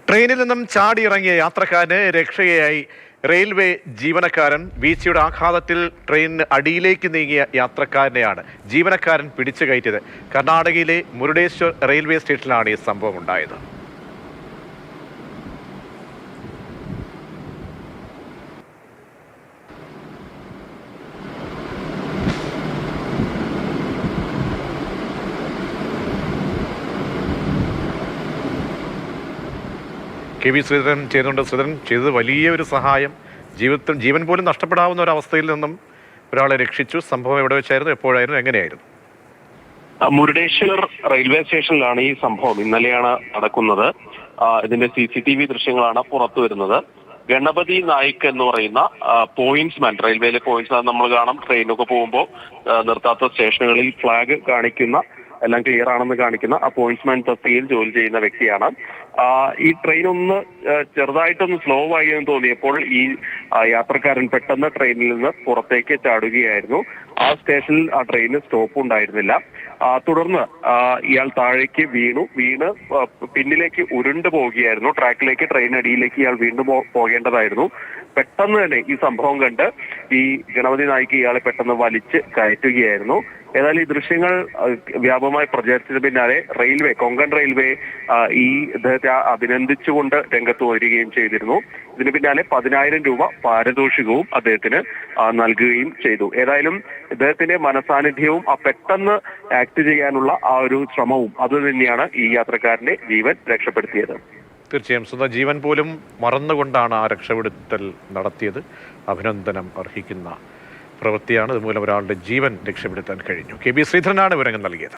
ട്രെയിനിൽ നിന്നും ചാടിയിറങ്ങിയ യാത്രക്കാരന് രക്ഷയായി റെയിൽവേ ജീവനക്കാരൻ. വീഴ്ചയുടെ ആഘാതത്തിൽ ട്രെയിനിന് അടിയിലേക്ക് നീങ്ങിയ യാത്രക്കാരനെയാണ് ജീവനക്കാരൻ പിടിച്ചു കയറ്റിയത്. കർണാടകയിലെ മുരുടേശ്വർ റെയിൽവേ സ്റ്റേഷനിലാണ് ഈ സംഭവം ഉണ്ടായത്. കെ വി ശ്രീധരൻ ചെയ്യുന്നുണ്ട്. ശ്രീധരൻ ചെയ്തത് വലിയൊരു സഹായം. ജീവൻ പോലും നഷ്ടപ്പെടാവുന്ന ഒരു അവസ്ഥയിൽ നിന്നും ഒരാളെ രക്ഷിച്ചു. സംഭവം എവിടെ വെച്ചായിരുന്നു, എപ്പോഴായിരുന്നു, എങ്ങനെയായിരുന്നു? മുരുടേശ്വർ റെയിൽവേ സ്റ്റേഷനിലാണ് ഈ സംഭവം. ഇന്നലെയാണ് നടക്കുന്നത്. ഇതിന്റെ CCTV ദൃശ്യങ്ങളാണ് പുറത്തു വരുന്നത്. ഗണപതി നായിക് എന്ന് പറയുന്ന പോയിന്റ്സ്മാൻ, റെയിൽവേയിലെ പോയിന്റ്സ്മാൻ നമ്മൾ കാണാം. ട്രെയിനൊക്കെ പോകുമ്പോൾ നിർത്താത്ത സ്റ്റേഷനുകളിൽ ഫ്ലാഗ് കാണിക്കുന്ന, എല്ലാം ക്ലിയർ ആണെന്ന് കാണിക്കുന്ന ആ പോയിന്റ്സ്മാൻ തസ്തികയിൽ ജോലി ചെയ്യുന്ന വ്യക്തിയാണ്. ഈ ട്രെയിൻ ഒന്ന് ചെറുതായിട്ടൊന്ന് സ്ലോ ആയി എന്ന് തോന്നിയപ്പോൾ ഈ യാത്രക്കാരൻ പെട്ടെന്ന് ട്രെയിനിൽ നിന്ന് പുറത്തേക്ക് ചാടുകയായിരുന്നു. ആ സ്റ്റേഷനിൽ ആ ട്രെയിന് സ്റ്റോപ്പ് ഉണ്ടായിരുന്നില്ല. തുടർന്ന് ഇയാൾ താഴേക്ക് വീണ് പിന്നിലേക്ക് ഉരുണ്ടു പോവുകയായിരുന്നു. ട്രാക്കിലേക്ക്, ട്രെയിൻ അടിയിലേക്ക് ഇയാൾ വീണ്ടും പോകേണ്ടതായിരുന്നു. പെട്ടെന്ന് തന്നെ ഈ സംഭവം കണ്ട് ഈ ഗണപതി നായിക്ക് ഇയാളെ പെട്ടെന്ന് വലിച്ച് കയറ്റുകയായിരുന്നു. ഏതായാലും ഈ ദൃശ്യങ്ങൾ വ്യാപകമായി പ്രചരിച്ചതിന് പിന്നാലെ റെയിൽവേ, കൊങ്കൺ റെയിൽവേ ഈ ഇദ്ദേഹത്തെ അഭിനന്ദിച്ചുകൊണ്ട് രംഗത്ത് വരികയും ചെയ്തിരുന്നു. ഇതിന് പിന്നാലെ 10,000 രൂപ പാരിതോഷികവും അദ്ദേഹത്തിന് നൽകുകയും ചെയ്തു. ഏതായാലും ഇദ്ദേഹത്തിന്റെ മനസാന്നിധ്യവും ആ പെട്ടെന്ന് ആക്ട് ചെയ്യാനുള്ള ആ ഒരു ശ്രമവും അത് തന്നെയാണ് ഈ യാത്രക്കാരന്റെ ജീവൻ രക്ഷപ്പെടുത്തിയത്. തീർച്ചയായും സ്വന്തം ജീവൻ പോലും മറന്നുകൊണ്ടാണ് ആ രക്ഷപ്പെടുത്തൽ നടത്തിയത്. അഭിനന്ദനം അർഹിക്കുന്ന പ്രവൃത്തിയാണ്. ഇതുമൂലം ഒരാളുടെ ജീവൻ രക്ഷപ്പെടുത്താൻ കഴിഞ്ഞു. കെ ബി ശ്രീധരനാണ് വിവരങ്ങൾ നൽകിയത്.